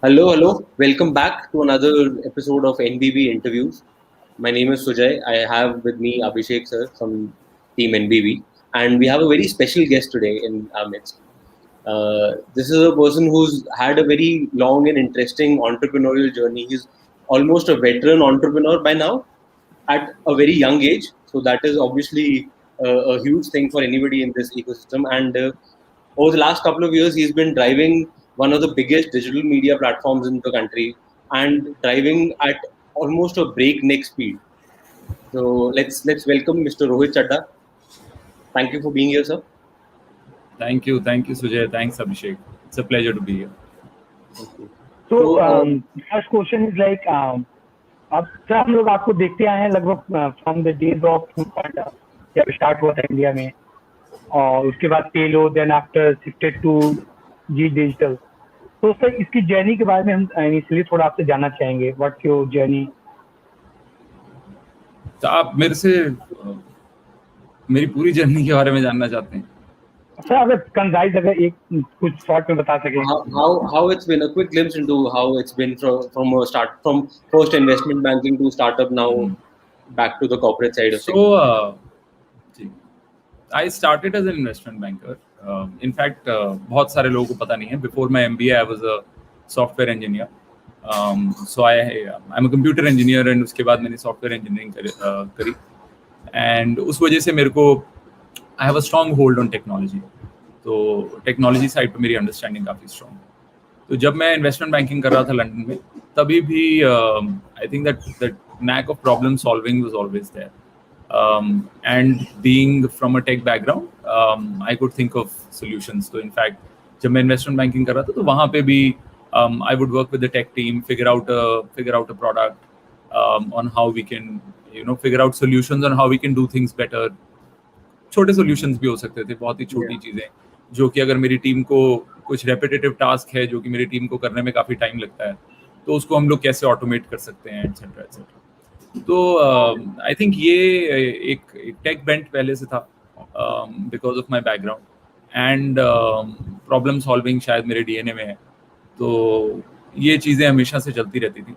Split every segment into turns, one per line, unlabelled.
Hello, hello. Welcome back to another episode of NBB Interviews. My name is Sujay. I have with me Abhishek sir from Team NBB, and we have a very special guest today in our midst. This is a person who's had a very long and interesting entrepreneurial journey. He's almost a veteran entrepreneur by now at a very young age. So that is obviously a huge thing for anybody in this ecosystem. And over the last couple of years, he's been driving one of the biggest digital media platforms in the country and driving at almost a breakneck speed. So let's welcome Mr. Rohit Chadda. Thank you for being here, sir.
Thank you, Sujay. Thanks, Abhishek. It's a pleasure to be here.
Okay.
So first question is like, अब sir हम लोग आपको देखते आए हैं लगभग from the days of जब start हुआ था इंडिया में, और उसके बाद पेलो, then after shifted to G digital. तो सर इसकी जर्नी के बारे में हम इनिशियली थोड़ा आपसे जानना चाहेंगे. What your journey?
तो आप मेरे से मेरी पूरी जर्नी के बारे में जानना चाहते हैं?
सर अगर कंसाइज अगर एक कुछ शॉर्ट में बता सकें.
How it's been, a quick glimpse into how it's been from first investment banking to startup, now back to the corporate side of things.
So I started as an investment banker. In fact, बहुत सारे लोगों को पता नहीं है. Before my MBA, I was a software engineer. So I'm a computer engineer, and उसके बाद मैंने software engineering करी. And उस वजह से मेरे को I have a strong hold on technology. तो टेक्नोलॉजी साइड पे मेरी अंडरस्टैंडिंग काफ़ी स्ट्रॉन्ग है. तो जब मैं इन्वेस्टमेंट बैंकिंग कर रहा था लंदन में, तभी भी I think that knack of problem solving was always there. And being from a tech background, I could think of solutions. So in fact, जब मैं इन्वेस्टमेंट बैंकिंग कर रहा था तो वहाँ पे भी I would work with the tech team, figure out a product, on how we can figure out solutions on how we can do things better. छोटे सॉल्यूशंस भी हो सकते थे, बहुत ही छोटी चीजें जो कि अगर मेरी टीम को कुछ रेपिटेटिव टास्क है जो कि मेरी टीम को करने में काफी टाइम लगता है, तो उसको हम लोग कैसे ऑटोमेट कर सकते हैं, एटसेट्रा एटसेट्रा. तो आई थिंक ये एक टेक बेंट पहले से था because of my background, and problem solving शायद मेरे डीएनए में है. तो ये चीज़ें हमेशा से चलती रहती थी.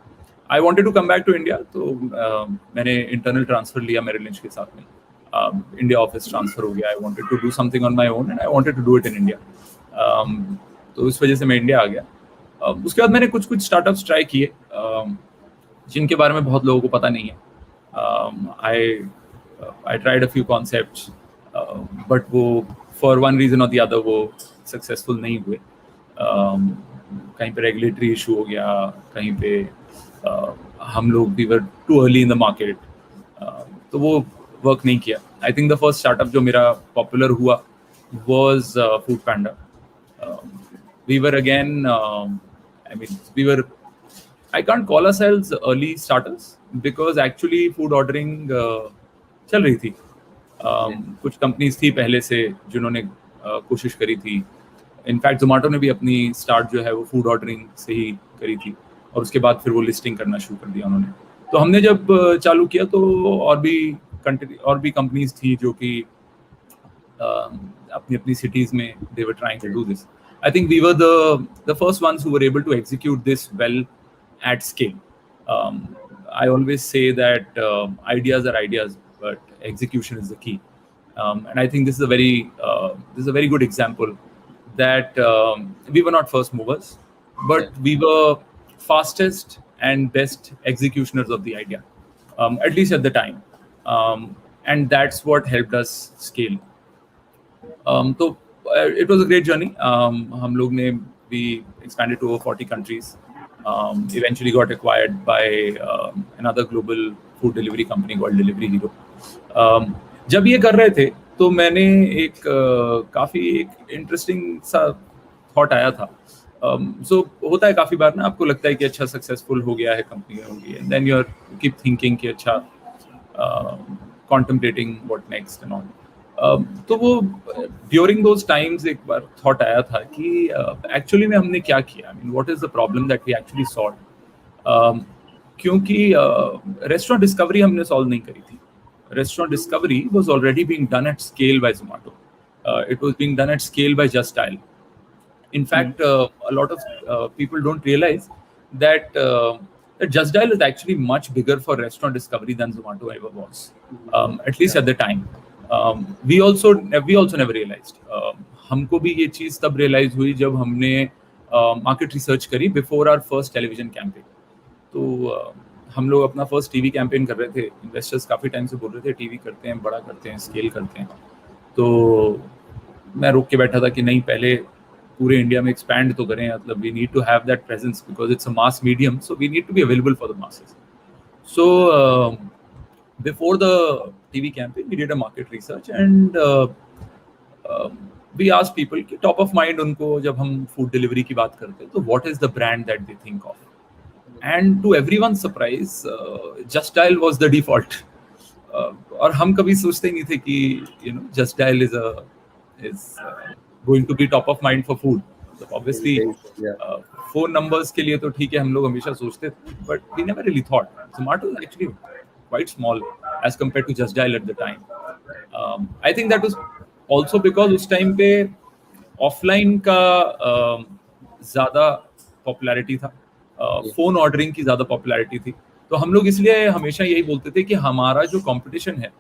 I wanted to come back to India, तो मैंने इंटरनल ट्रांसफर लिया मेरे लिंच के साथ में. इंडिया ऑफिस ट्रांसफर हो गया. I wanted to do something on my own, and I wanted to do it in India. तो इस वजह से मैं इंडिया आ गया. उसके बाद मैंने कुछ स्टार्टअप्स ट्राई किए जिनके बारे में बहुत लोगों को पता नहीं है. I tried a few concepts, but वो फॉर वन रीजन और द अदर वो सक्सेसफुल नहीं हुए. कहीं पे रेगुलेटरी इशू हो गया, कहीं पे हम लोग we were too early in the market, तो वो वर्क नहीं किया. I think the first startup जो मेरा पॉपुलर हुआ was Foodpanda. We were again, I can't call ourselves early starters because actually food ordering चल रही थी. कुछ कंपनीज थी पहले से जिन्होंने कोशिश करी थी. इनफैक्ट जोमेटो ने भी अपनी स्टार्ट जो है वो फूड ऑर्डरिंग से ही करी थी, और उसके बाद फिर वो लिस्टिंग करना शुरू कर दिया उन्होंने. तो हमने जब चालू किया तो और भी कंपनीज थी जो कि अपनी सिटीज में they were trying to do this. I think we were the first ones who were able to execute this well at scale. I always say that ideas are ideas, but execution is the key. And I think this is a very good example that we were not first movers, but we were fastest and best executioners of the idea, at least at the time. And that's what helped us scale. So it was a great journey. हम लोग ने we expanded to over 40 countries. Eventually got acquired by another global food delivery company called Delivery Hero. जब ये कर रहे थे तो मैंने एक काफ़ी एक इंटरेस्टिंग सा थॉट आया था. So होता है काफ़ी बार ना, आपको लगता है कि अच्छा सक्सेसफुल हो गया है कंपनी होगी, and then you keep thinking कि अच्छा contemplating what next and all. तो वो ड्यूरिंग दोज टाइम्स एक बार थॉट आया था कि एक्चुअली में हमने क्या किया. I mean what is the problem that we actually solve. क्योंकि रेस्टोरेंट डिस्कवरी हमने सॉल्व नहीं करी थी. Restaurant discovery was already being done at scale by Zomato. It was being done at scale by Just Dial. In fact, a lot of people don't realize that that Just Dial is actually much bigger for restaurant discovery than Zomato ever was, at least at the time. We also never realized. हमको भी ये चीज़ तब realize हुई जब हमने market research करी before our first television campaign. तो हम लोग अपना फर्स्ट टीवी कैंपेन कर रहे थे. इन्वेस्टर्स काफ़ी टाइम से बोल रहे थे टीवी करते हैं, बड़ा करते हैं, स्केल करते हैं. तो मैं रोक के बैठा था कि नहीं, पहले पूरे इंडिया में एक्सपैंड तो करें. मतलब we need to have that presence because it's a mass medium, so we need to be available for the masses. So before the TV campaign we did a market research and we asked people कि top of mind उनको जब हम food delivery की बात करते हैं तो what is the brand that they think of. And to everyone's surprise, Just Dial was the default. और हम कभी सोचते ही नहीं थे कि Just Dial is going to be top of mind for food. So obviously, phone numbers के लिए तो ठीक है, हम लोग हमेशा सोचते थे, but we never really thought. Zomato is actually quite small as compared to Just Dial at the time. I think that was also because उस टाइम पे offline का ज़्यादा popularity था. फोन ऑर्डरिंग की ज्यादा पॉपुलैरिटी थी. तो हम लोग इसलिए हमेशा यही बोलते थे कि हमारा जो कंपटीशन है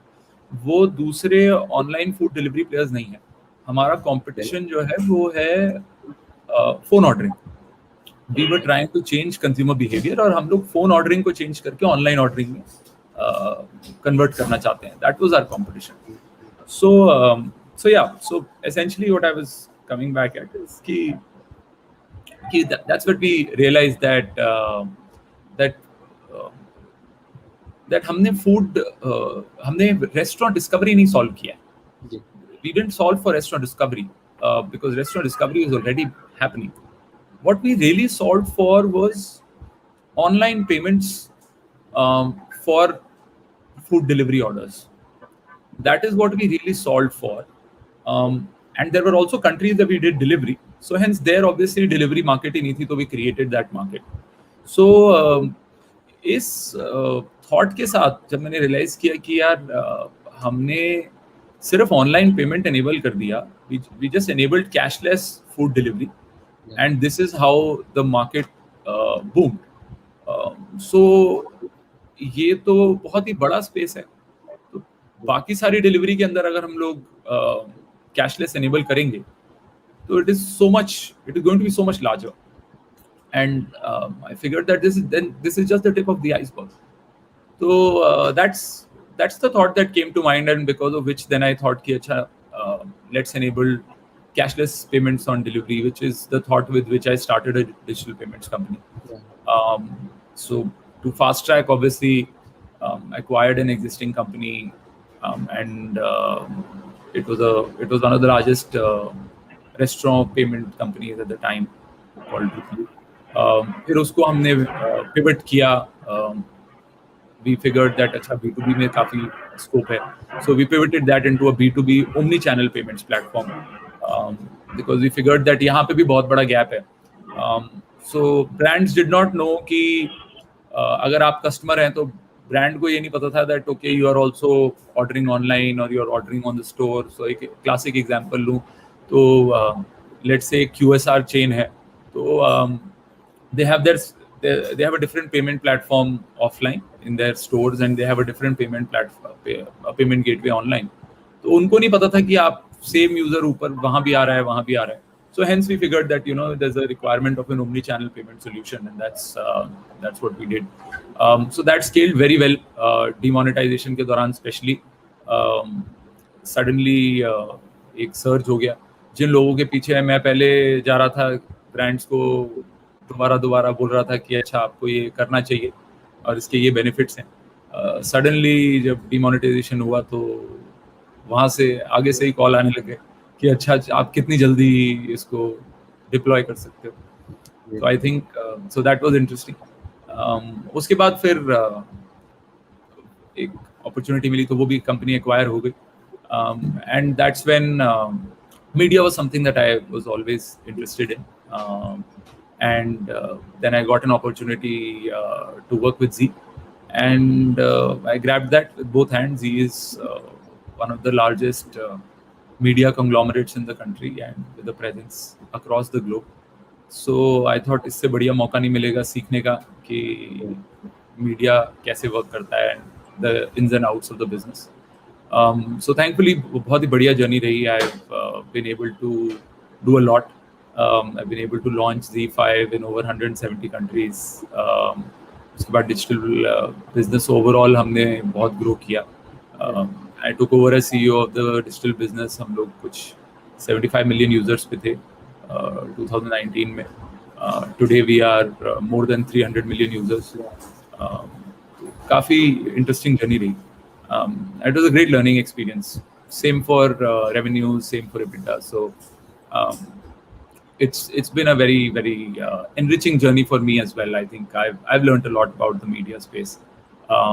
वो दूसरे ऑनलाइन फूड डिलीवरी प्लेयर्स नहीं है. हमारा कंपटीशन जो है वो है phone ordering. We were trying to change consumer behaviour और हम लोग फोन ऑर्डरिंग को चेंज करके ऑनलाइन ऑर्डरिंग में कन्वर्ट करना चाहते हैं. That was our competition. So essentially what I was coming back at is कि that's what we realized that हमने restaurant discovery नहीं solve किया. We didn't solve for restaurant discovery because restaurant discovery was already happening. What we really solved for was online payments for food delivery orders. That is what we really solved for. And there were also countries that we did delivery. So hence there obviously delivery market ही नहीं थी, तो we created that market. So इस thought के साथ जब मैंने realize किया कि यार हमने सिर्फ online payment enable कर दिया, we just enabled cashless food delivery, and this is how the market boomed. So ये तो बहुत ही बड़ा space है. तो बाकी सारी delivery के अंदर अगर हम लोग cashless enable करेंगे so it is going to be so much larger. And I figured that this is just the tip of the iceberg. So that's the thought that came to mind, and because of which then I thought ki let's enable cashless payments on delivery, which is the thought with which I started a digital payments company. So to fast track, obviously acquired an existing company, and it was one of the largest restaurant payment companies at the time called Rupi. फिर उसको हमने pivot किया. We figured that अच्छा B2B में काफ़ी scope है, so we pivoted that into a B2B omni-channel payments platform because we figured that यहाँ पे भी बहुत बड़ा gap है. So brands did not know कि अगर आप customer हैं तो brand को ये नहीं पता था that okay you are also ordering online or you are ordering on the store. So एक classic example लूँ तो let's say QSR chain है, तो they have a different payment platform offline in their stores and they have a different payment payment gateway online. तो उनको नहीं पता था कि आप same user ऊपर वहाँ भी आ रहा है, वहाँ भी आ रहा है. So hence we figured that there's a requirement of an omni-channel payment solution, and that's what we did. So that scaled very well. Demonetization के दौरान especially suddenly एक surge हो गया. जिन लोगों के पीछे मैं पहले जा रहा था ब्रांड्स को दोबारा बोल रहा था कि अच्छा आपको ये करना चाहिए और इसके ये बेनिफिट्स हैं, सडनली जब डिमोनेटाइजेशन हुआ तो वहाँ से आगे से ही कॉल आने लगे कि अच्छा आप कितनी जल्दी इसको डिप्लॉय कर सकते हो. तो I think so that was interesting. उसके बाद फिर एक अपॉर्चुनिटी मिली तो वो भी कंपनी एक्वायर हो गई, and that's when media was something that I was always interested in, and then I got an opportunity to work with Z, and I grabbed that with both hands. Z is one of the largest media conglomerates in the country and with a presence across the globe. So I thought इससे बढ़िया मौका नहीं मिलेगा सीखने का कि media कैसे work करता है and the ins and outs of the business. So thankfully बहुत ही बढ़िया जर्नी रही. I've been able to do a lot. I've been able to launch Z5 in over 170 countries. उसके बाद डिजिटल बिजनेस ओवरऑल हमने बहुत grow किया. I took over as CEO of the digital business. हम लोग कुछ 75 million users पे थे 2019 में. Today we are more than 300 million users. काफ़ी इंटरेस्टिंग जर्नी रही. It was a great learning experience. Same for revenue, same for EBITDA. So it's been a very enriching journey for me as well. I think I've learned a lot about the media space,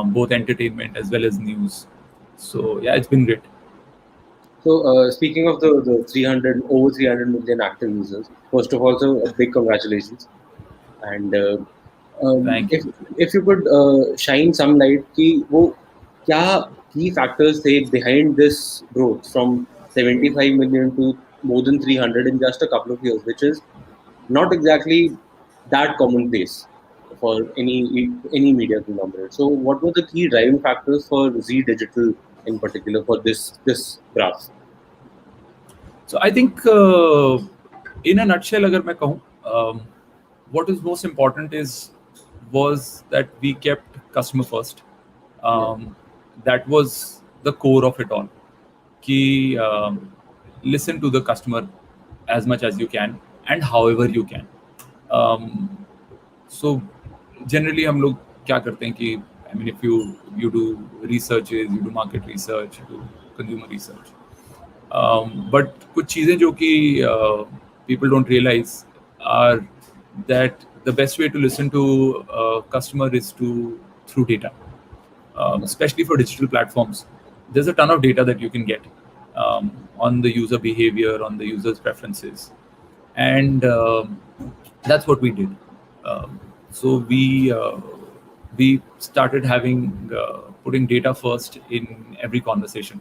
both entertainment as well as news. So yeah, it's been great.
So speaking of the over 300 million active users, first of all, so a big congratulations. And
Thank you.
if you could shine some light कि वो क्या key factors थे behind this growth from 75 million to more than 300 in just a couple of years, which is not exactly that commonplace for any media conglomerate. So what were the key driving factors for Z Digital in particular for this graph?
So I think in a nutshell अगर मैं कहूँ, what is most important was that we kept customer first. That was the core of it all. कि listen to the customer as much as you can and however you can. So generally हम लोग क्या करते हैं कि I mean if you do researches, you do market research, you do consumer research. But कुछ चीज़ें जो कि people don't realize are that the best way to listen to a customer is through data. Especially for digital platforms, there's a ton of data that you can get on the user behavior, on the user's preferences, and that's what we did. So we started putting data first in every conversation,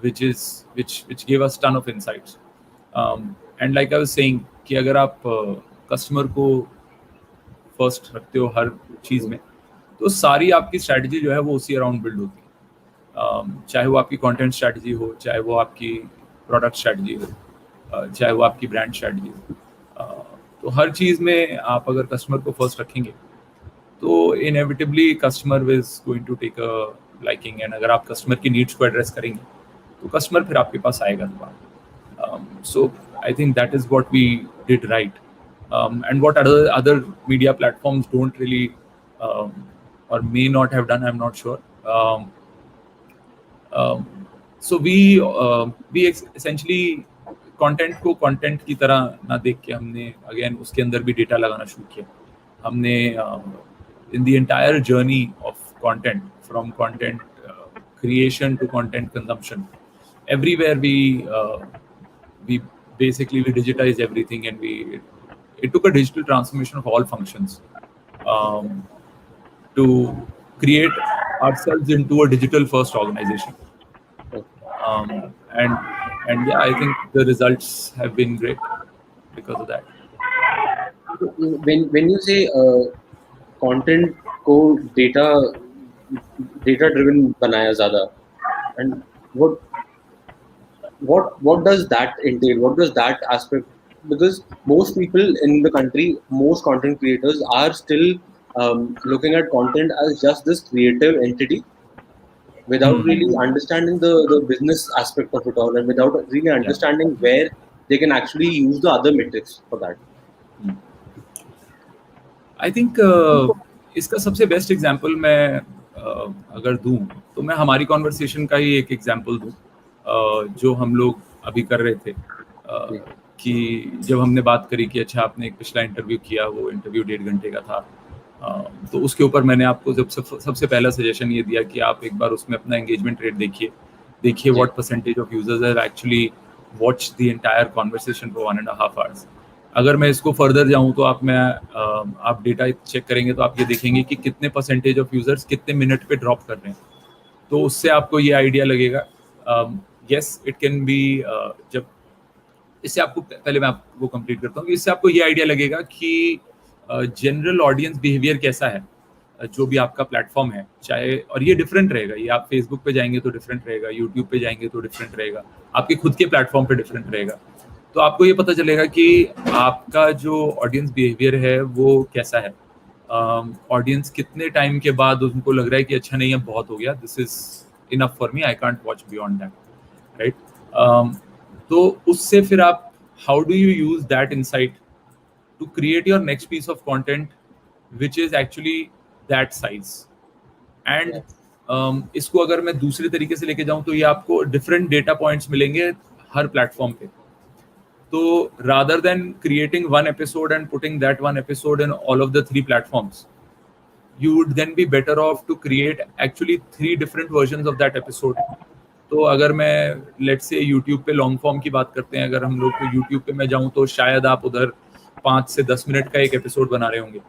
which gave us ton of insights. And like I was saying, कि अगर आप customer को first रखते हो हर चीज़ में, तो सारी आपकी स्ट्रैटेजी जो है वो उसी अराउंड बिल्ड होती है. चाहे वो आपकी कंटेंट स्ट्रैटेजी हो, चाहे वो आपकी प्रोडक्ट स्ट्रैटेजी हो, चाहे वो आपकी ब्रांड स्ट्रैटेजी हो. तो हर चीज़ में आप अगर कस्टमर को फर्स्ट रखेंगे तो inevitably customer is going to take a liking. And अगर आप कस्टमर की नीड्स को एड्रेस करेंगे तो कस्टमर फिर आपके पास आएगा दोबारा. सो I think that is what we did right, and what other media platforms don't really or may not have done, I'm not sure. So we essentially content को content की तरह ना देख के हमने again उसके अंदर भी data लगाना शुरू किया. हमने in the entire journey of content, from content creation to content consumption, everywhere we basically we digitized everything, and it took a digital transformation of all functions to create ourselves into a digital first organization. And yeah, I think the results have been great because of that.
When you say content को data driven बनाया ज़्यादा, and what does that entail? What does that aspect? Because most people in the country, most content creators are still looking at content as just this creative entity without really understanding the business aspect of it all, and without really understanding where they can actually use the other metrics for that.
I think इसका सबसे best example मैं अगर दूं तो मैं हमारी conversation का ही एक एग्जाम्पल दूं जो हम लोग अभी कर रहे थे. कि जब हमने बात करी कि अच्छा आपने एक पिछला इंटरव्यू किया, वो इंटरव्यू 1.5 घंटे का था, तो उसके ऊपर मैंने आपको जब सबसे पहला सजेशन ये दिया कि आप एक बार उसमें अपना एंगेजमेंट रेट देखिए what percentage of users have actually watch the entire conversation for 1.5 hours. अगर मैं इसको फर्दर जाऊं तो आप डेटा चेक करेंगे तो आप ये देखेंगे कि कितने परसेंटेज ऑफ यूजर्स कितने मिनट पे ड्रॉप कर रहे हैं. तो उससे आपको ये आइडिया लगेगा yes, it can be जब इससे आपको पहले मैं आपको कंप्लीट करता हूँ, इससे आपको ये आइडिया लगेगा कि जनरल ऑडियंस बिहेवियर कैसा है जो भी आपका प्लेटफॉर्म है, चाहे, और ये डिफरेंट रहेगा, ये आप फेसबुक पे जाएंगे तो डिफरेंट रहेगा, यूट्यूब पे जाएंगे तो डिफरेंट रहेगा, आपके खुद के प्लेटफॉर्म पे डिफरेंट रहेगा। तो आपको ये पता चलेगा कि आपका जो ऑडियंस बिहेवियर है वो कैसा है, ऑडियंस कितने टाइम के बाद उनको लग रहा है कि अच्छा नहीं, अब बहुत हो गया, this is enough for me, I can't watch beyond that, right. तो उससे फिर आप how do you use that insight to create your next piece of content which is actually that size. And इसको अगर मैं दूसरे तरीके से लेके जाऊं तो ये आपको डिफरेंट डेटा पॉइंट्स मिलेंगे हर प्लेटफॉर्म पे। तो rather than creating one episode and putting that one episode in all of the 3 platforms, you would then be better off to create actually 3 different versions of that episode. तो अगर मैं let's say YouTube पे long form की बात करते हैं, अगर हम लोग को YouTube पे मैं जाऊं तो शायद आप उधर 5 से 10 मिनट का एक एपिसोड बना रहे होंगे,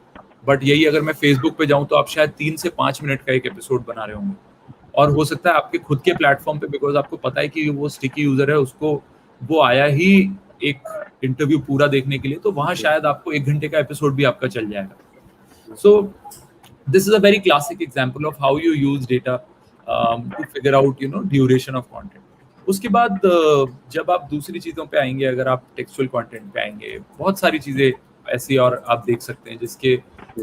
बट यही अगर मैं Facebook पे जाऊं तो आप शायद 3 से 5 मिनट का एक एपिसोड बना रहे होंगे। और हो सकता है आपके खुद के प्लेटफॉर्म पे, बिकॉज आपको पता है कि वो स्टिकी यूजर है, उसको वो आया ही एक इंटरव्यू पूरा देखने के लिए, तो वहां शायद आपको 1 घंटे का एपिसोड भी आपका चल जाएगा। So this is a very classic example of how you use data to figure out duration of content. उसके बाद जब आप दूसरी चीजों पे आएंगे, अगर आप टेक्सचुअल कंटेंट पे आएंगे, बहुत सारी चीजें ऐसी और आप देख सकते हैं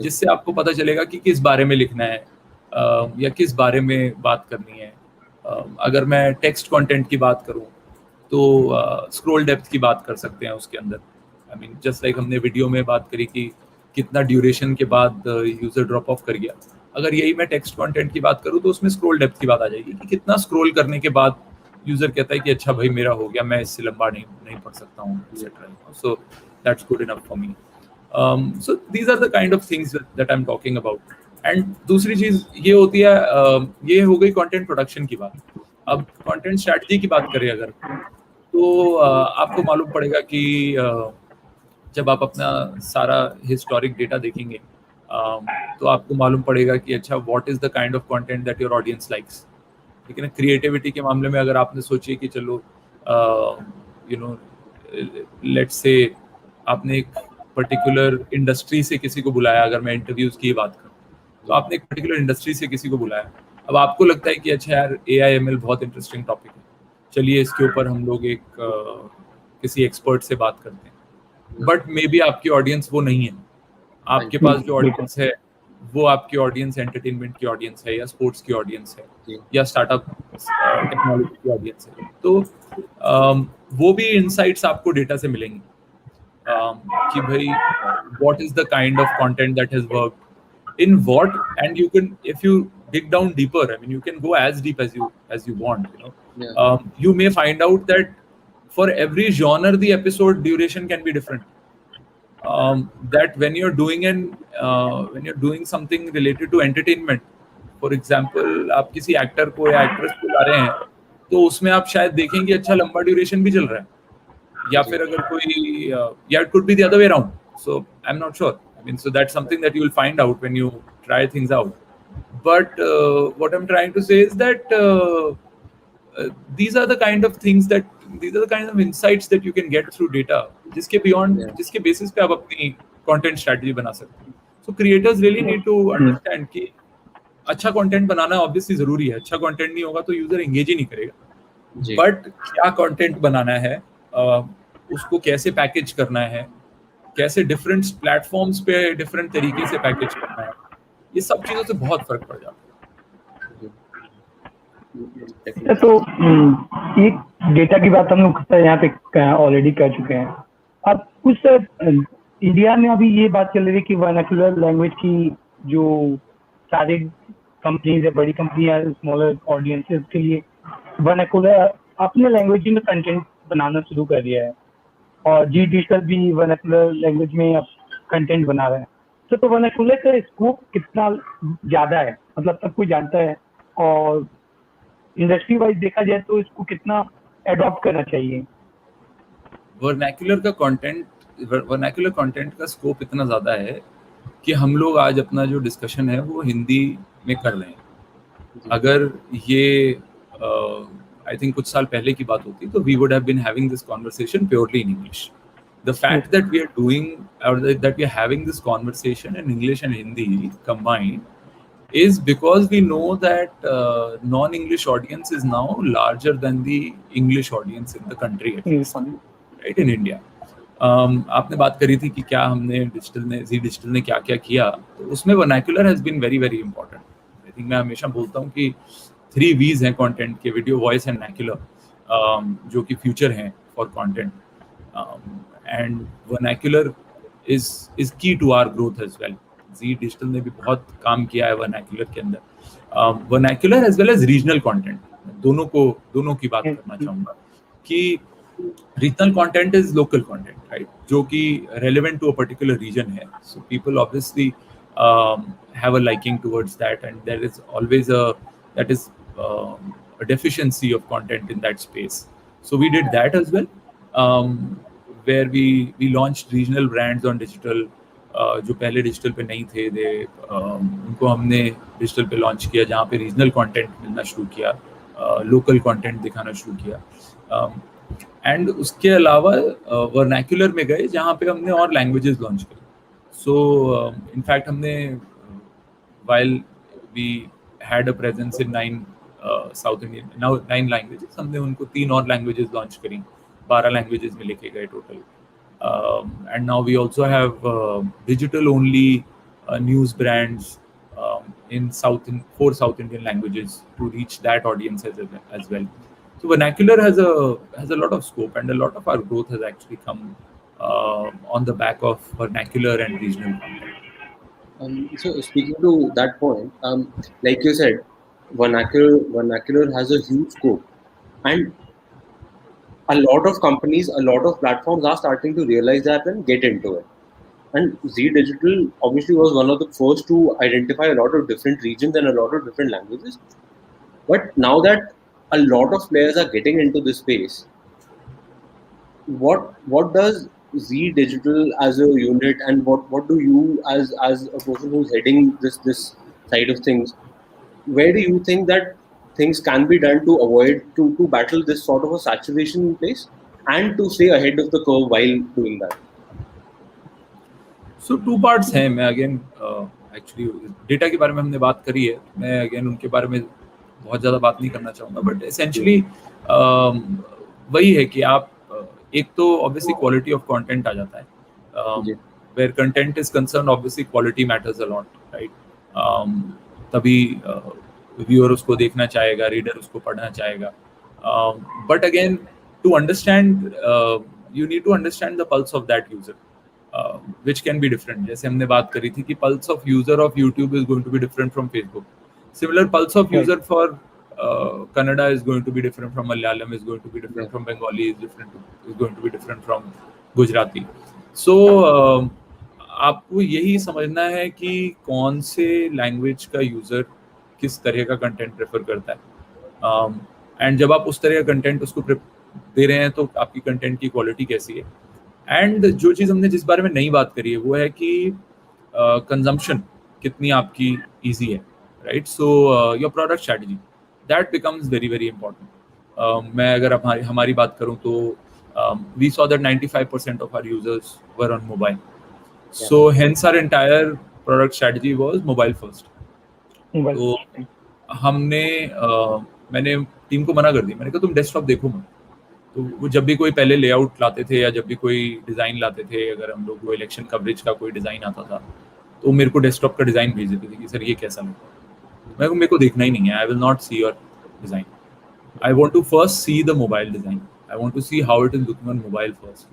जिससे आपको पता चलेगा कि किस बारे में लिखना है या किस बारे में बात करनी है। अगर मैं टेक्स्ट कंटेंट की बात करूं तो स्क्रॉल डेप्थ की बात कर सकते हैं उसके अंदर। आई मीन जस्ट लाइक हमने वीडियो में बात करी कि कितना ड्यूरेशन के बाद यूजर ड्रॉप ऑफ कर गया, अगर यही मैं टेक्स्ट कंटेंट की बात करूं तो उसमें स्क्रॉल डेप्थ की बात आ जाएगी कि कितना स्क्रॉल करने के बाद यूजर कहता है कि अच्छा भाई मेरा हो गया, मैं इससे लंबा नहीं पढ़ सकता हूँ, etcetera. So that's good enough for me. So these are the kind of things that I am talking about. And दूसरी चीज ये होती है, ये हो गई कंटेंट प्रोडक्शन की बात। अब कंटेंट स्ट्रैटेजी की बात करें अगर, तो आपको मालूम पड़ेगा कि जब आप अपना सारा हिस्टोरिक डेटा देखेंगे तो आपको मालूम पड़ेगा कि अच्छा what is the kind of content that your audience likes. लेकिन क्रिएटिविटी के मामले में अगर आपने सोचिए कि चलो लेट्स से आपने एक पर्टिकुलर इंडस्ट्री से किसी को बुलाया, अगर मैं इंटरव्यूज की बात करूँ तो आपने एक पर्टिकुलर इंडस्ट्री से किसी को बुलाया, अब आपको लगता है कि अच्छा यार AI/ML बहुत इंटरेस्टिंग टॉपिक है, चलिए इसके ऊपर हम लोग एक किसी एक्सपर्ट से बात करते हैं। बट मे बी आपकी ऑडियंस वो नहीं है, आपके पास जो ऑडियंस है वो आपकी ऑडियंस एंटरटेनमेंट की ऑडियंस है, या स्पोर्ट्स की ऑडियंस है, या स्टार्टअप टेक्नोलॉजी की ऑडियंस है। तो वो भी इनसाइट्स आपको डेटा से मिलेंगे कि भाई what is the kind of content that has worked in what, and you can, if you dig down deeper, I mean you can go as deep as you want, you may find out that for every genre the episode duration can be different, that when you're doing something related to entertainment, for example आप किसी actor को या actress को ला रहे हैं तो उसमें आप शायद देखेंगे अच्छा लंबा ड्यूरेशन भी चल रहा है, या फिर अगर कोई या it could be the other way around, so I'm not sure, I mean so that's something that you will find out when you try things out. But what I'm trying to say is that these are the kind of things that, these are the kind of insights that you can get through data, जिसके beyond, जिसके basis पे आप अपनी content strategy बना सकते हैं। So creators really need to understand कि अच्छा content बनाना obviously जरूरी है, अच्छा content नहीं होगा तो user engage ही नहीं करेगा, but क्या content बनाना है, उसको कैसे पैकेज करना है, कैसे डिफरेंट प्लेटफॉर्म्स पे डिफरेंट तरीके से पैकेज करना है, ये सब चीजों से बहुत फर्क पड़ जाता
है। तो एक डेटा की बात हम लोग यहाँ पे ऑलरेडी कर चुके हैं। अब कुछ इंडिया में अभी ये बात चल रही है कि वर्नाक्युलर लैंग्वेज की जो सारी कंपनीज है, बड़ी कंपनियां, स्मॉलर ऑडियंसेस के लिए वर्नाक्युलर अपने लैंग्वेज में कंटेंट बनाना शुरू कर दिया है, और जी डिजिटल भी वर्नाक्युलर लैंग्वेज में अब कंटेंट बना रहा है। तो वर्नाक्युलर का स्कोप कितना ज्यादा है, मतलब सब कोई जानता है, और इंडस्ट्री वाइज देखा जाए तो इसको कितना एडॉप्ट करना चाहिए।
वर्नाक्युलर कंटेंट का स्कोप इतना ज्यादा है कि हम लोग आज अपना जो डिस्कशन है वो हिंदी में कर रहे हैं। अगर ये I think कुछ साल पहले की बात होती तो we would have been having this conversation purely in English. The fact that we are doing or that we are having this conversation in English and Hindi combined is because we know that non-English audience is now larger than the English audience in the country, at least, right, in India. आपने बात करी थी कि क्या हमने जी Digital ने क्या क्या किया, तो उसमें vernacular has been very very important. I think मैं हमेशा बोलता हूँ कि 3 V's हैं कंटेंट के, वीडियो, वॉइस एंड वर्नाक्युलर, जो कि फ्यूचर हैं for content. And vernacular is key to our growth as well. Zee Digital ने भी बहुत काम किया है वर्नाक्युलर के अंदर, vernacular as well as regional content. दोनों की बात करना चाहूँगा कि regional content is local content, right, जो कि relevant to a particular region है. So people obviously have a liking towards that, and there is always a deficiency of content in that space. So we did that as well, where we launched regional brands on digital, जो पहले digital पे नहीं थे, उनको हमने digital पे launch किया, जहाँ पे रीजनल कंटेंट मिलना शुरू किया, लोकल कंटेंट दिखाना शुरू किया. एंड उसके अलावा वर्नाक्युलर में गए, जहाँ पे हमने और लैंग्वेजेस लॉन्च की. सो इनफैक्ट हमने while we had a presence in 9 South Indian, now 9 languages, हमने उनको 3 और लैंग्वेजेस लॉन्च करी, 12 लैंग्वेजेस में लेके गए total. And now we also have digital only news brands in 4 South Indian languages to reach that audience as well. So vernacular has a lot of scope, and a lot of our growth has actually come on the back of vernacular and regional content.
So speaking to that point, like you said, vernacular has a huge scope, and a lot of companies, a lot of platforms are starting to realize that and get into it. And Z Digital obviously was one of the first to identify a lot of different regions and a lot of different languages. But now that a lot of players are getting into this space, what does Z Digital as a unit, and what do you as a person who's heading this side of things, where do you think that things can be done to avoid to battle this sort of a saturation in place and to stay ahead of the curve while doing that?
So 2 parts हैं. मैं again actually data के बारे में हमने बात करी है, मैं अगेन उनके बारे में बहुत ज़्यादा बात नहीं करना चाहूँगा, बट एसेंशियली वही है कि आप एक तो ऑब्वियसली क्वालिटी ऑफ कंटेंट आ जाता है, where content is concerned, obviously quality matters a lot, right. तभी व्यूअर उसको देखना चाहेगा, रीडर उसको पढ़ना चाहेगा. But again to understand, you need to understand the pulse of that user, which can be different. जैसे हमने बात करी थी कि pulse of user of YouTube is going to be different from Facebook. Similar pulse of user for Kannada is going to be different from Malayalam, is going to be different from Bengali, is going to be different from Gujarati. So आपको यही समझना है कि कौन से language का user किस तरह का कंटेंट प्रेफर करता है, एंड जब आप उस तरह का कंटेंट उसको दे रहे हैं तो आपकी कंटेंट की क्वालिटी कैसी है. एंड जो चीज़ हमने जिस बारे में नहीं बात करी है वो है कि कंजम्पशन कितनी आपकी ईजी है, right. So your product strategy, that becomes very very important. मैं अगर हमारी बात करूं तो we saw that 95% of our users were on mobile, so hence our entire product strategy was mobile first. तो हमने मैंने टीम को मना कर दी, मैंने कहा तुम डेस्कटॉप देखो मत. तो वो जब भी कोई पहले लेआउट लाते थे या जब भी कोई डिज़ाइन लाते थे, अगर हम लोग वो इलेक्शन कवरेज का कोई डिज़ाइन आता था तो मेरे को डेस्कटॉप का डिज़ाइन भेज देते थे कि सर ये कैसा लगता है. मेरे को देखना ही नहीं है, I will not see your design, I want to first see the mobile design, I want to see how it is looking on mobile first.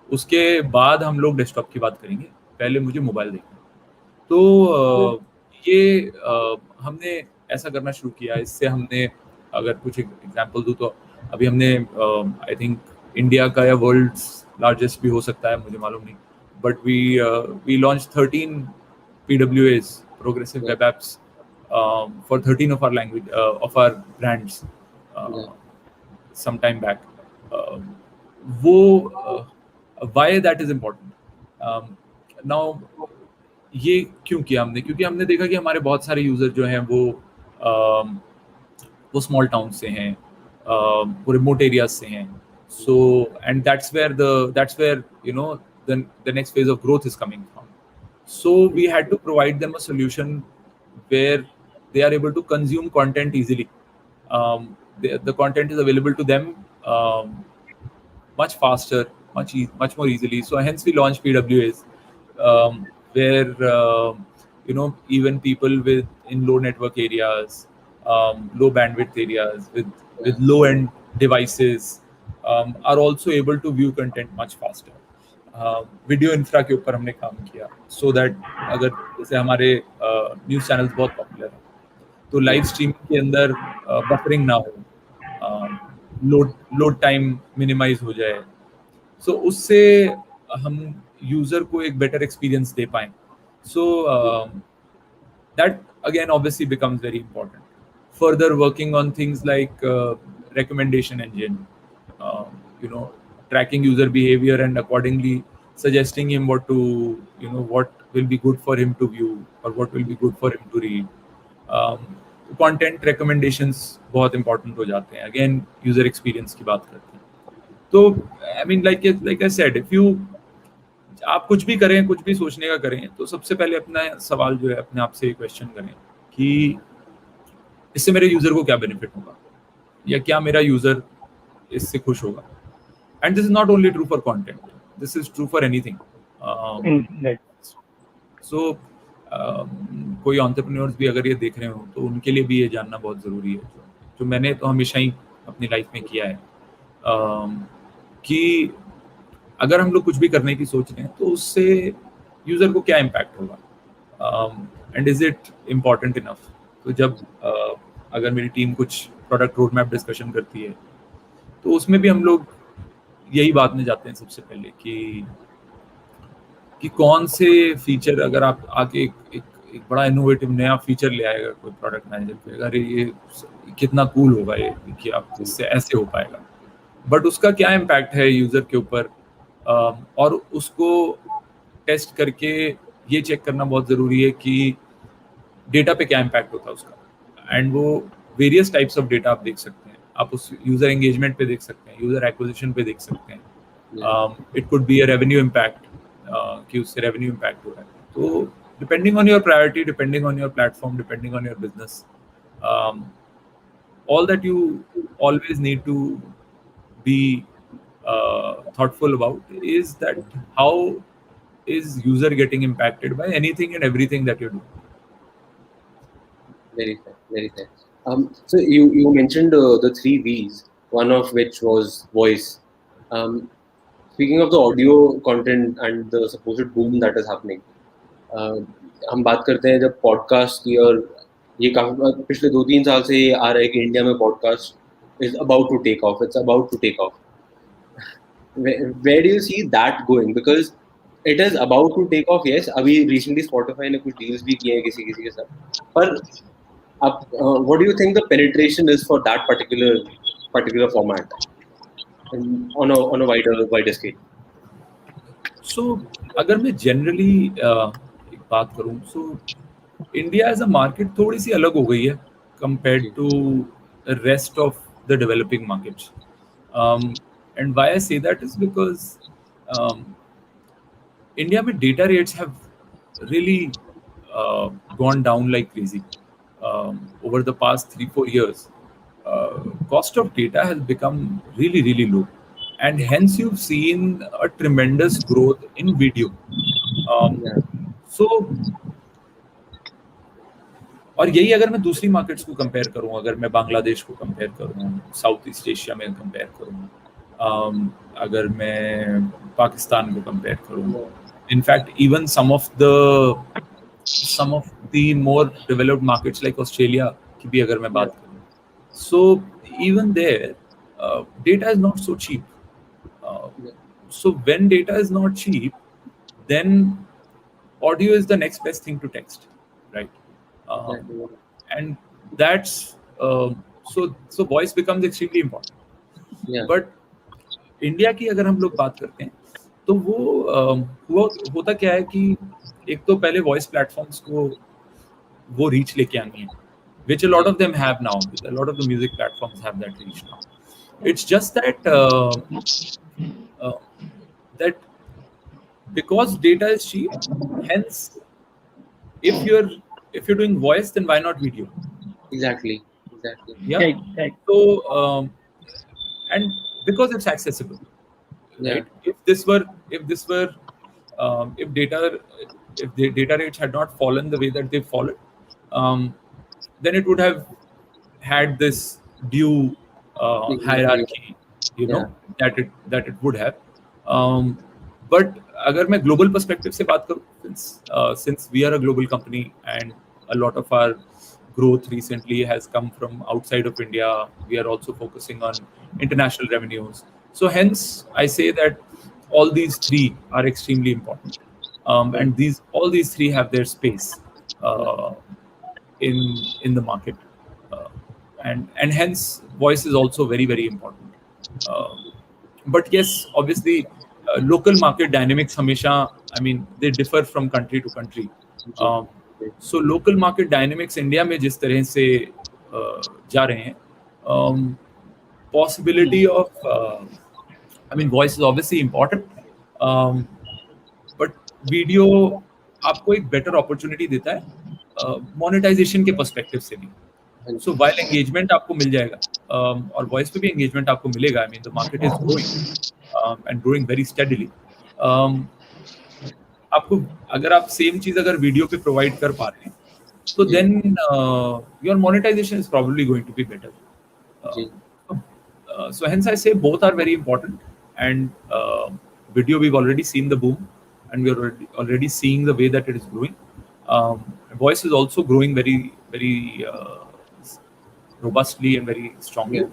उसके बाद हम लोग डेस्कटॉप की बात करेंगे, पहले मुझे मोबाइल देखना. तो ये हमने ऐसा करना शुरू किया. इससे हमने अगर कुछ एग्जाम्पल दूँ तो अभी हमने आई थिंक इंडिया का या वर्ल्ड लार्जेस्ट भी हो सकता है, मुझे मालूम नहीं, but we launch 13 PWAs, progressive web apps, for 13 of our language of our brands some time back. वो why that is important. Now ये क्यों किया हमने, क्योंकि हमने देखा कि हमारे बहुत सारे यूजर जो हैं वो स्मॉल टाउन से हैं, वो रिमोट एरियाज से हैं. So and that's where you know the next phase of growth is coming from. So we had to provide them a solution where they are able to consume content easily. The content is available to them much faster, much more easily. So hence we launched PWAs, where even people in low network areas, low bandwidth areas with low end devices are also able to view content much faster. Video infra के ऊपर हमने काम किया so that अगर जैसे हमारे news channels बहुत popular हैं तो लाइव स्ट्रीमिंग के अंदर बफरिंग ना हो, लोड टाइम मिनिमाइज हो जाए, सो उससे हम यूजर को एक बेटर एक्सपीरियंस दे पाएं. So that again obviously becomes very important. Further working on things like recommendation engine, tracking user behavior and accordingly suggesting him what will be good for him to view or what will be good for him to read. Content recommendations बहुत important हो जाते हैं. Again, user experience की बात करते हैं. तो I mean like I said, if you आप कुछ भी करें, कुछ भी सोचने का करें, तो सबसे पहले अपना सवाल जो है अपने आप से क्वेश्चन करें कि इससे मेरे यूजर को क्या बेनिफिट होगा या क्या मेरा यूजर इससे खुश होगा. And this is not only true for content, this is true for anything. So कोई एंटरप्रेन्योर्स भी अगर ये देख रहे हो तो उनके लिए भी ये जानना बहुत ज़रूरी है, जो मैंने तो हमेशा ही अपनी लाइफ में किया है, कि अगर हम लोग कुछ भी करने की सोच रहे हैं तो उससे यूज़र को क्या इम्पैक्ट होगा and is it important enough. तो जब अगर मेरी टीम कुछ प्रोडक्ट रोड मैप डिस्कशन करती है तो उसमें भी हम लोग यही बात में जाते हैं सबसे पहले कि कौन से फीचर, अगर आप आके एक बड़ा इनोवेटिव नया फीचर ले आएगा कोई प्रोडक्ट मैनेजर पे, अगर ये कितना कूल होगा ये कि आप इससे ऐसे हो पाएगा, बट उसका क्या इम्पैक्ट है यूज़र के ऊपर, और उसको टेस्ट करके ये चेक करना बहुत ज़रूरी है कि डेटा पे क्या इम्पैक्ट होता है उसका. एंड वो वेरियस टाइप्स ऑफ डेटा आप देख सकते हैं. आप उस यूज़र एंगेजमेंट पे देख सकते हैं, यूज़र एक्विजिशन पे देख सकते हैं. It could be a revenue impact, कि उससे रेवेन्यू इम्पैक्ट हो रहा है. तो depending on your priority, depending on your platform, depending on your business, all that you always need to be thoughtful about is that how is user getting impacted by anything and everything that you're doing.
Very fair, very fair. So you mentioned the 3 V's, one of which was voice. Speaking of the audio content and the supposed boom that is happening, हम बात करते हैं जब podcast की, और ये काफी पिछले 2-3 साल से आ रहा है कि इंडिया में podcast is about to take off. It's about to take off. Where do you see that going? Because it is about to take off. Yes, अभी recently Spotify ने कुछ deals भी किए हैं किसी के साथ. पर अब what do you think the penetration is for that particular format on a wider scale?
So अगर मैं generally एक बात करूँ, so India as a market थोड़ी सी अलग हो गई है compared to the rest of the developing markets. And why I say that is because India में data rates have really gone down like crazy over the past 3-4 years. Cost of data has become really, really low, and hence you've seen a tremendous growth in video. So और यही अगर मैं दूसरी markets को compare करूं, अगर मैं बांग्लादेश को कंपेयर करूं, साउथ ईस्ट एशिया में कंपेयर करूं, अगर मैं पाकिस्तान को कंपेयर करूं, in fact even some of the more developed markets like Australia की भी अगर मैं बात करूं, so even there data is not so cheap. So when data is not cheap, then audio is the next best thing to text, right? And that's so voice becomes extremely important. But India की अगर हम लोग बात करते हैं तो वो होता क्या है कि एक तो पहले वॉइस प्लेटफॉर्म्स को वो रीच लेके आनी है. which a lot of them have now. A lot of the music platforms have that reach now. It's just that that because data is cheap, hence if you're doing voice, then why not video?
Exactly.
Yeah.
Right.
So and because it's accessible,
Yeah.
right? If the data rates had not fallen the way that they've fallen, then it would have had this due hierarchy,
Yeah.
that it would have. But अगर मैं global perspective से बात करूँ, since we are a global company and a lot of our growth recently has come from outside of India, we are also focusing on international revenues. So hence, I say that all these three are extremely important, and all these three have their space in the market, and hence voice is also very, very important. But yes, obviously, local market dynamics हमेशा, I mean, they differ from country to country. So local market dynamics India में जिस तरह से जा रहे हैं, possibility of I mean, voice is obviously important, but video आपको एक better opportunity देता है monetization के perspective से भी. So while engagement आपको मिल जाएगा, और voice पे भी engagement आपको मिलेगा, I mean, the market is growing and growing very steadily. आपको अगर आप same चीज अगर video पे provide कर पा रहे हैं, so then your monetization is probably going to be better. So hence I say both are very important, and video we've already seen the boom, and we're already seeing the way that it is growing. Voice is also growing very, very robustly and very strongly.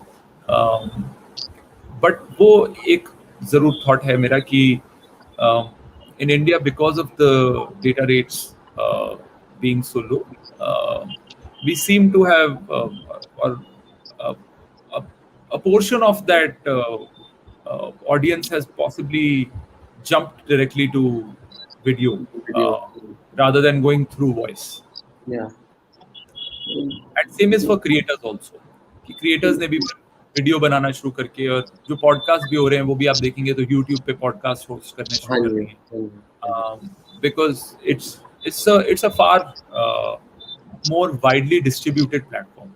But वो एक जरूर thought है मेरा कि in India, because of the data rates being so low, we seem to have a portion of that audience has possibly jumped directly to video, rather than going through voice.
Yeah.
And same is for creators also. कि creators ने भी video बनाना शुरू करके, और जो podcast भी हो रहे हैं वो भी आप देखेंगे तो YouTube पे पॉडकास्ट होस्ट करने शुरू कर दिए, because it's a far more widely distributed platform.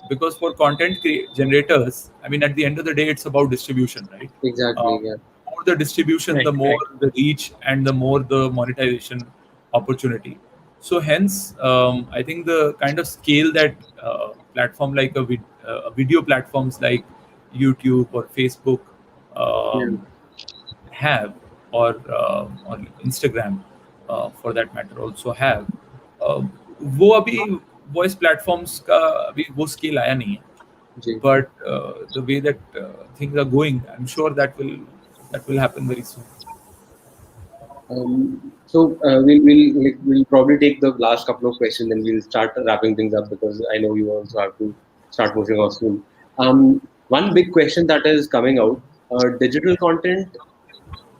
Because for content generators, I mean, at the end of the day, it's about distribution, right?
Exactly.
The more the distribution, the more the reach, and the more the monetization opportunity. So hence, I think the kind of scale that platform like video platforms like YouTube or Facebook have, or Instagram, for that matter, also have, वो अभी voice platforms का अभी वो scale आया नहीं है. But the way that things are going, I'm sure that will happen very soon.
So we'll probably take the last couple of questions and we'll start wrapping things up, because I know you also have to start pushing off soon. One big question that is coming out, digital content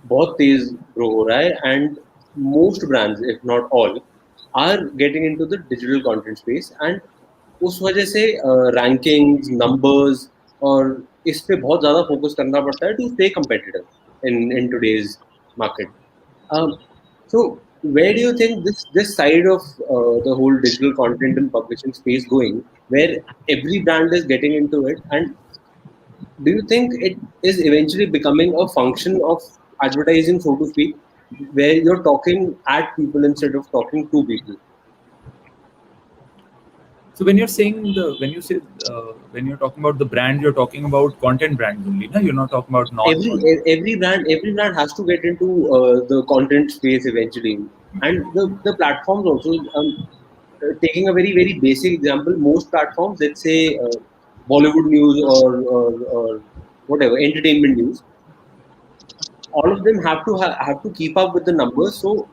बहुत तेज grow हो रहा है, and most brands, if not all, are getting into the digital content space, and उस वजह से rankings, numbers और इस पे बहुत ज़्यादा focus करना पड़ता है to stay competitive in today's market. So where do you think this side of the whole digital content and publishing space going, where every brand is getting into it, and do you think it is eventually becoming a function of advertising, so to speak, where you're talking at people instead of talking to people?
So when you're talking about the brand, you're talking about content brands only, no? You're not talking about
every brand has to get into the content space eventually, and the platforms also. Taking a very, very basic example, most platforms, let's say Bollywood news or whatever entertainment news, all of them have to keep up with the numbers. So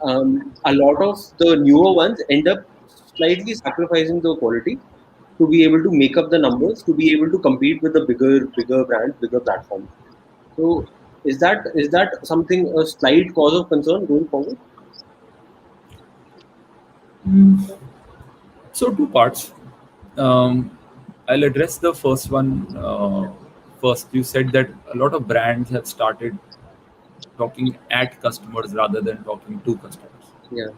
a lot of the newer ones end up slightly sacrificing the quality to be able to make up the numbers, to be able to compete with the bigger brands, bigger platforms. So is that something, a slight cause of concern going forward?
So two parts. I'll address the first one first. You said that a lot of brands have started talking at customers rather than talking to customers.
Yeah.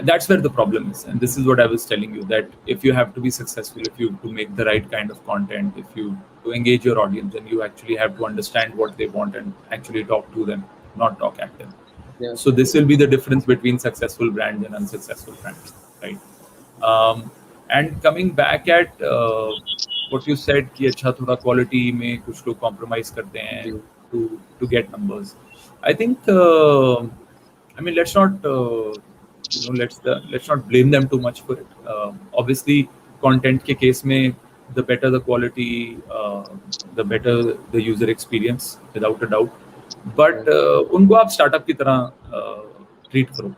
That's where the problem is, and this is what I was telling you, that if you have to be successful, if you have to make the right kind of content, if you to engage your audience, then you actually have to understand what they want and actually talk to them, not talk at them.
Yeah.
So this will be the difference between successful brands and unsuccessful brands, right? And coming back at what you said कि अच्छा थोड़ा quality में कुछ लोग compromise करते हैं to get numbers. I think I mean let's not let's not blame them too much for it. Obviously, content के case में the better the quality, the better the user experience, without a doubt. But उनको आप startup की तरह treat करो.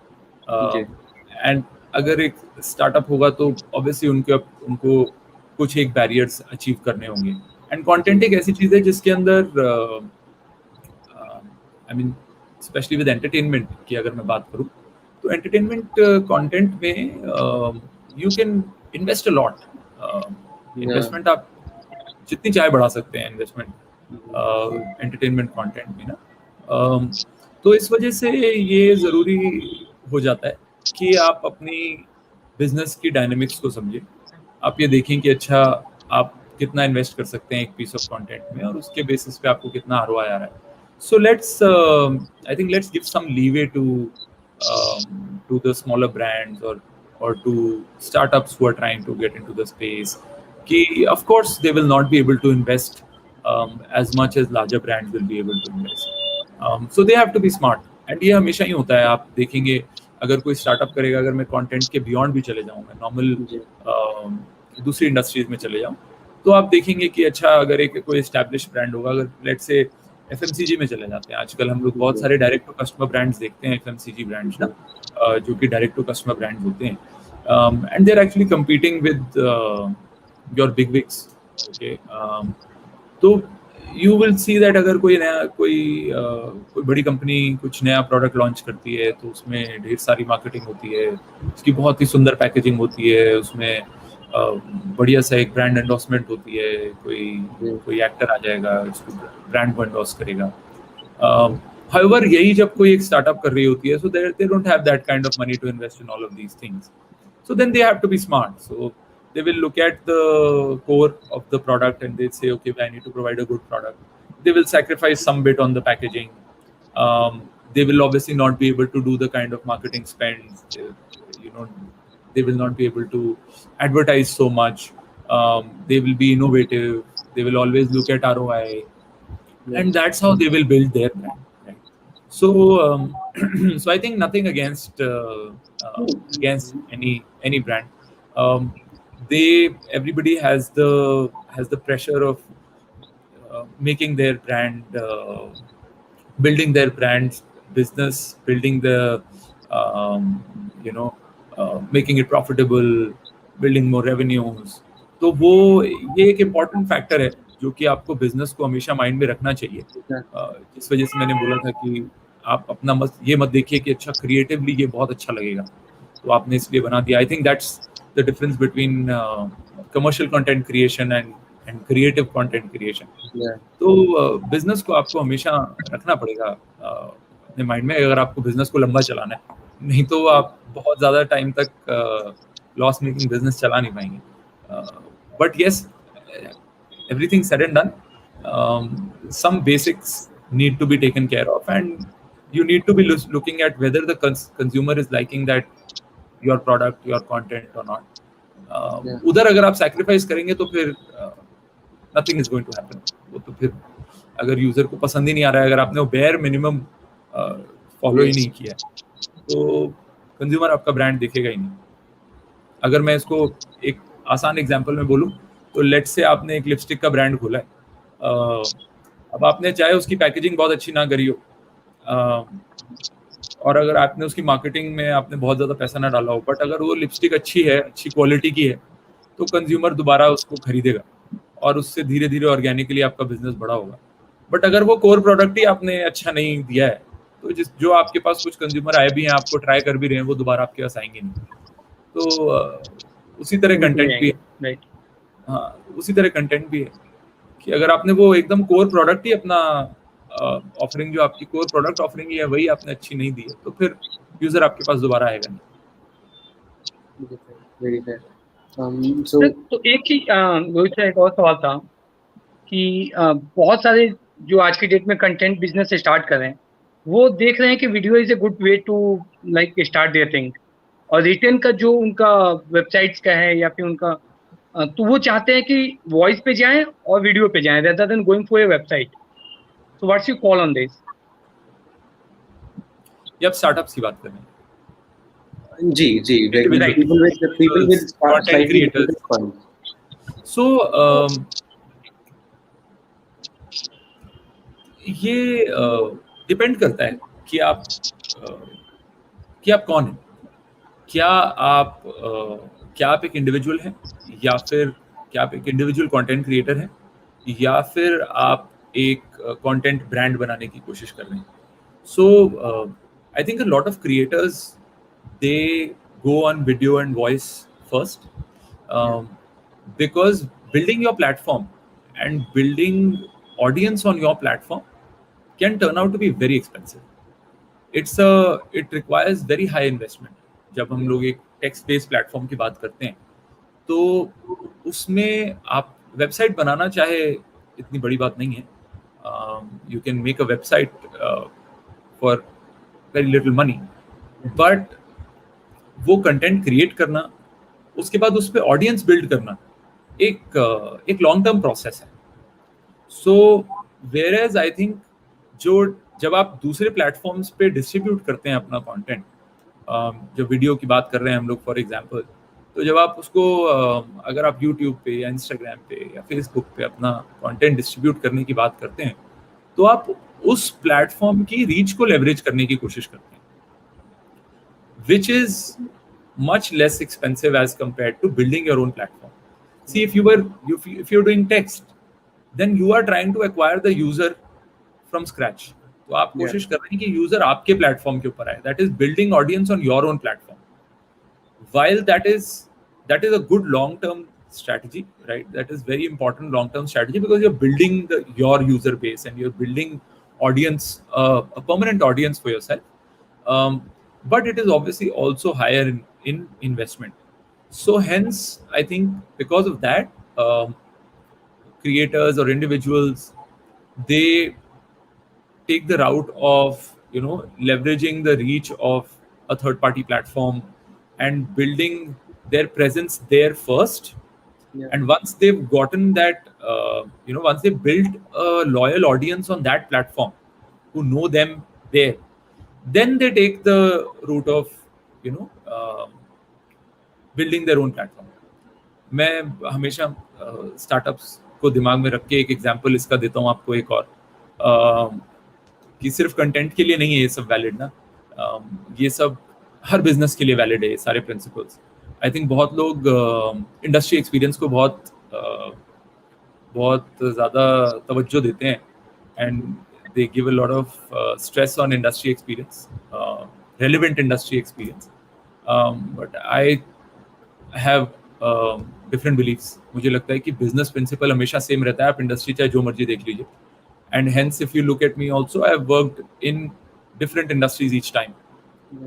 And अगर एक startup होगा तो obviously उनको कुछ एक barriers achieve करने होंगे. And content एक ऐसी चीज़ है जिसके अंदर I mean, especially with entertainment की अगर मैं बात करूँ, तो entertainment content में you can invest a lot. Investment आप जितनी चाहे बढ़ा सकते हैं investment entertainment content में ना. तो इस वजह से ये ज़रूरी हो जाता है कि आप अपनी business की dynamics को समझें. आप ये देखें कि अच्छा आप कितना इन्वेस्ट कर सकते हैं एक piece of content में और उसके basis पे आपको कितना ROI आ रहा है. So I think let's give some leeway to the smaller brands or to startups who are trying to get into the space. Of course, they will not be able to invest as much as larger brands will be able to invest. So they have to be smart. And ये हमेशा ही होता है. आप देखेंगे अगर कोई startup करेगा, अगर मैं कंटेंट के बियॉन्ड भी चले जाऊँ, मैं नॉर्मल दूसरी इंडस्ट्रीज में चले जाऊँ, तो आप देखेंगे कि अच्छा अगर एक कोई एस्टैब्लिश ब्रांड होगा, अगर लेट्स से FMCG में चले जाते हैं, आजकल हम लोग बहुत सारे डायरेक्ट टू कस्टमर ब्रांड्स देखते हैं, FMCG ब्रांड्स ना, जो कि डायरेक्ट टू कस्टमर ब्रांड्स होते हैं, and they are actually competing with your big wigs. Okay, तो यू विल सी दैट अगर कोई बड़ी कंपनी कुछ नया प्रोडक्ट लॉन्च करती है तो उसमें ढेर सारी मार्केटिंग होती है, उसकी बहुत ही सुंदर पैकेजिंग होती है, उसमें बढ़िया सा एक ब्रांड एंडोर्समेंट होती है, कोई एक्टर आ जाएगा, उसको ब्रांड को एंडोर्स करेगा. However, यही जब कोई एक स्टार्टअप कर रही होती है, so they don't have that kind of money to invest in all of these things. So then they have to be smart. So they will look at the core of the product and they say, okay, I need to provide a good product. They will sacrifice some bit on the packaging. They will obviously not be able to do the kind of marketing spend. They will not be able to advertise so much. They will be innovative. They will always look at ROI, and that's how they will build their brand. Right? So, so I think nothing against any brand. Everybody has the pressure of making their brand, building their brand's business, building the making it profitable, building more revenues. तो ये एक important factor है जो कि आपको business को हमेशा mind में रखना चाहिए. इस वजह से मैंने बोला था कि आप अपना ये मत देखिए कि अच्छा creatively ये बहुत अच्छा लगेगा तो आपने इसलिए बना दिया. I think that's the difference between commercial content creation and creative content creation. तो business को आपको हमेशा रखना पड़ेगा अपने mind में अगर आपको business को लंबा चलाना है. नहीं तो आप बहुत ज़्यादा टाइम तक लॉस मेकिंग बिजनेस चला नहीं पाएंगे. But yes, everything said and done, some basics need to be taken care of and you need to be looking at whether the consumer is liking that your product, your content or not. उधर अगर आप sacrifice करेंगे तो फिर nothing is going to happen. वो तो फिर अगर यूजर को पसंद ही नहीं आ रहा है, अगर आपने वो bare minimum फॉलो ही नहीं किया तो कंज्यूमर आपका ब्रांड देखेगा ही नहीं. अगर मैं इसको एक आसान एग्जांपल में बोलूं तो लेट्स से आपने एक लिपस्टिक का ब्रांड खोला है. अब आपने चाहे उसकी पैकेजिंग बहुत अच्छी ना करी हो और अगर आपने उसकी मार्केटिंग में आपने बहुत ज़्यादा पैसा ना डाला हो, बट अगर वो लिपस्टिक अच्छी है, अच्छी क्वालिटी की है, तो कंज्यूमर दोबारा उसको खरीदेगा और उससे धीरे धीरे ऑर्गेनिकली आपका बिजनेस बड़ा होगा. बट अगर वो कोर प्रोडक्ट ही आपने अच्छा नहीं दिया है तो जो आपके पास कुछ कंज्यूमर आए भी हैं, आपको ट्राई कर भी रहे हैं, वो दोबारा आपके पास आएंगे नहीं. तो उसी तरह कंटेंट भी है,
राइट।
हाँ उसी तरह कंटेंट भी है कि अगर आपने वो एकदम कोर प्रोडक्ट ही अपना ऑफरिंग, जो आपकी कोर प्रोडक्ट ऑफरिंग है वही आपने अच्छी नहीं दी है, तो फिर यूजर आपके पास दोबारा आएगा नहीं।
Very fair. So
तो एक ही रोहित सर, एक और सवाल था कि बहुत सारे जो आज की डेट में कंटेंट बिजनेस स्टार्ट कर रहे हैं, वो देख रहे हैं कि video is a good way to like start their thing, और रिटेन का जो उनका वेबसाइट्स का है या फिर उनका तो वो चाहते हैं कि वॉइस पे जाएं और वीडियो पे जाएं rather than going for a website. So what's your call on this?
ये आप स्टार्टअप्स की बात कर रहे हैं?
जी,
Right.
people with
Content creators.
funds.
So ये डिपेंड करता है कि आप कौन हैं। क्या आप एक इंडिविजुअल हैं, या फिर क्या आप एक इंडिविजुअल कंटेंट क्रिएटर हैं, या फिर आप एक कंटेंट ब्रांड बनाने की कोशिश कर रहे हैं। So I think a lot of creators they go on video and voice first, because building your platform and building audience on your platform can turn out to be very expensive. It requires very high investment. जब हम लोग एक text based platform की बात करते हैं, तो उसमें आप वेबसाइट बनाना चाहे इतनी बड़ी बात नहीं है। You can make a website for very little money, but वो कंटेंट क्रिएट करना, उसके बाद उस पर ऑडियंस बिल्ड करना एक लॉन्ग टर्म प्रोसेस है। सो वेयरएज आई थिंक जब आप दूसरे प्लेटफॉर्म्स पे डिस्ट्रीब्यूट करते हैं अपना कंटेंट, जब वीडियो की बात कर रहे हैं हम लोग फॉर एग्जांपल, तो जब आप उसको अगर आप यूट्यूब पे या इंस्टाग्राम पे या फेसबुक पे अपना कंटेंट डिस्ट्रीब्यूट करने की बात करते हैं, तो आप उस प्लेटफॉर्म की रीच को लेवरेज करने की कोशिश करते हैं, which is much less expensive as compared to building your own platform. See, if you're doing text, then you are trying to acquire the user from scratch. तो आप कोशिश कर रहे हैं कि यूजर आपके प्लेटफॉर्म के ऊपर आए. That is building audience on your own platform. While that is a good long-term strategy, right? That is very important long-term strategy, because you're building your user base and you're building audience, a permanent audience for yourself. But it is obviously also higher in investment. So hence, I think because of that, creators or individuals, they take the route of leveraging the reach of a third-party platform and building their presence there first.
Yeah.
And once they've gotten that, once they built a loyal audience on that platform who know them there, then they take the route of building their own platform. मैं हमेशा startups को दिमाग में रख के एक example इसका देता हूँ आपको एक और, कि सिर्फ कंटेंट के लिए नहीं है ये सब वैलिड ना, ये सब हर बिजनेस के लिए वैलिड है ये सारे प्रिंसिपल्स। आई थिंक बहुत लोग इंडस्ट्री एक्सपीरियंस को बहुत ज़्यादा तवज्जो देते हैं, and they give a lot of stress on industry experience, relevant industry experience, but I have different beliefs. मुझे लगता है कि business principle हमेशा same रहता है, आप इंडस्ट्री चाहे जो मर्जी देख लीजिए, and hence if you look at me also, I have worked in different industries each time,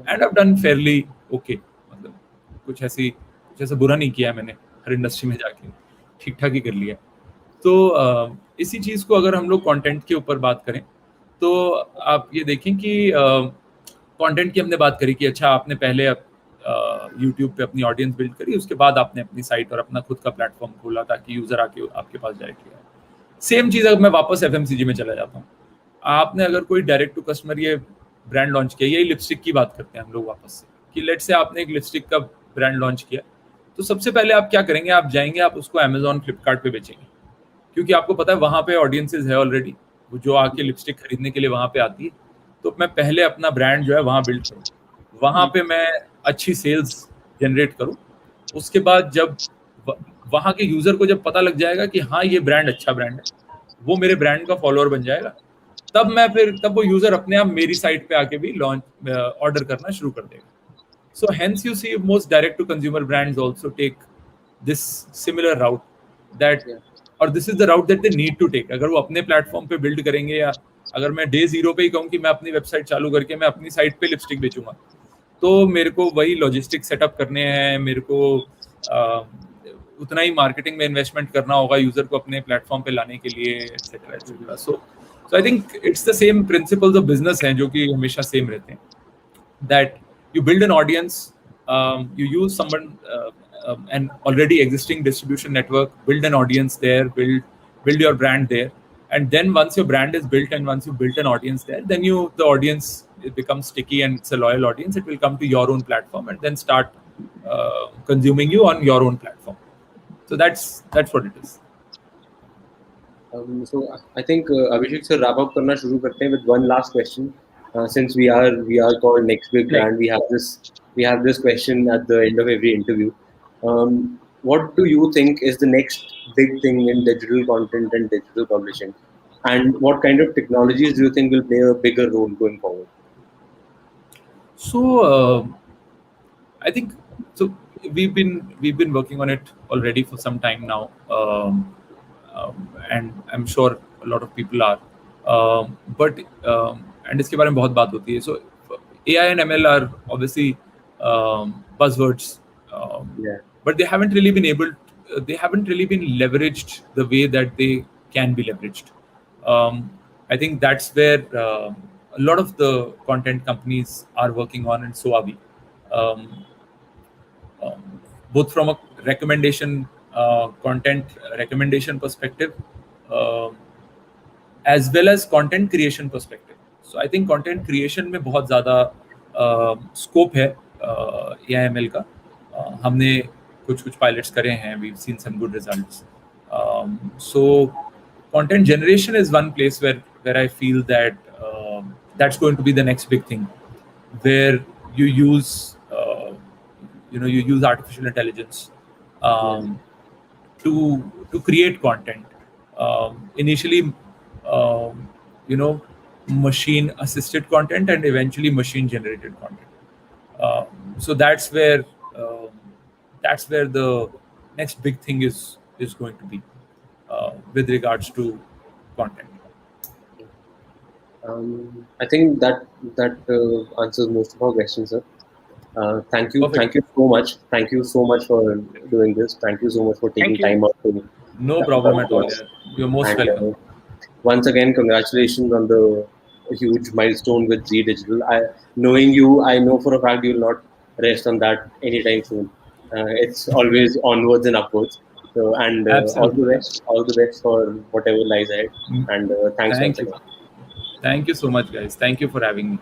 and I've done fairly okay. मतलब कुछ ऐसा बुरा नहीं किया मैंने, हर इंडस्ट्री में जाके ठीक ठाक ही कर लिया। तो इसी चीज़ को अगर हम लोग कंटेंट के ऊपर बात करें, तो आप ये देखें कि कंटेंट की हमने बात करी कि अच्छा आपने पहले यूट्यूब पे अपनी ऑडियंस बिल्ड करी, उसके बाद आपने अपनी साइट और अपना खुद का प्लेटफॉर्म खोला ताकि यूज़र आके आपके पास डायरेक्टली आए। सेम चीज़ अगर मैं वापस FMCG में चला जाता हूँ, आपने अगर कोई डायरेक्ट टू कस्टमर ये ब्रांड लॉन्च किया, यही लिपस्टिक की बात करते हैं हम लोग वापस से, कि लेट से आपने एक लिपस्टिक का ब्रांड लॉन्च किया, तो सबसे पहले आप क्या करेंगे, आप जाएंगे, आप उसको अमेजॉन फ्लिपकार्ट पे बेचेंगे, क्योंकि आपको पता है वहाँ पे ऑडियंसेस है ऑलरेडी, जो आके लिपस्टिक खरीदने के लिए वहाँ पे आती है। तो मैं पहले अपना ब्रांड जो है वहाँ बिल्ड करूँ, वहाँ पे मैं अच्छी सेल्स जनरेट करूँ, उसके बाद जब वहाँ के यूजर को जब पता लग जाएगा कि हाँ ये ब्रांड अच्छा ब्रांड है, वो मेरे ब्रांड का फॉलोअर बन जाएगा, तब वो यूजर अपने आप मेरी साइट पे आके भी ऑर्डर करना शुरू कर देगा। So hence you see most direct to consumer brands also take this similar route that
Yeah.
और this is the route that they need to take. अगर वो अपने प्लेटफॉर्म पे बिल्ड करेंगे या अगर मैं डे जीरो पे ही कहूँ कि मैं अपनी वेबसाइट चालू करके मैं अपनी साइट पे लिपस्टिक बेचूंगा, तो मेरे को वही लॉजिस्टिक सेटअप करने हैं, मेरे को उतना ही मार्केटिंग में इन्वेस्टमेंट करना होगा यूजर को अपने प्लेटफॉर्म पे लाने के लिए, etcetera etcetera. So I think it's the same principles of business हैं जो कि हमेशा सेम रहते हैं. That you build an audience, you use someone an already existing distribution network, build an audience there, build your brand there, and then once your brand is built and once you built an audience there, then the audience, it becomes sticky and it's a loyal audience. It will come to your own platform and then start consuming you on your own platform. So that's what it is.
So I think Abhishek sir, wrap up करना शुरू करते हैं with one last question. Since we are called Next Big Brand, we have this question at the end of every interview. What do you think is the next big thing in digital content and digital publishing, and what kind of technologies do you think will play a bigger role going forward?
So I think so. We've been working on it already for some time now, and I'm sure a lot of people are. But and इसके बारे में बहुत बात होती है. So AI and ML are obviously buzzwords, but they haven't really been leveraged the way that they can be leveraged. I think that's where a lot of the content companies are working on, and so are we. Both from a content recommendation perspective, as well as content creation perspective. So I think content creation में बहुत ज़्यादा scope है AI/ML का. हमने कुछ pilots करे हैं. We've seen some good results. So content generation is one place where I feel that that's going to be the next big thing, where you use you use artificial intelligence to create content. Initially, machine assisted content and eventually machine generated content. So that's where the next big thing is going to be with regards to content.
I think that answers most of our questions, sir. Thank you.
Perfect.
Thank you so much. Thank you so much for doing this. Thank you so much for taking time out to.
No problem at all. You're most welcome.
Once again, congratulations on the huge milestone with Z Digital. Knowing you, I know for a fact you will not rest on that anytime soon. It's always onwards and upwards. So, and all the best for whatever lies ahead. And thanks once again.
Thank you so much, guys. Thank you for having me.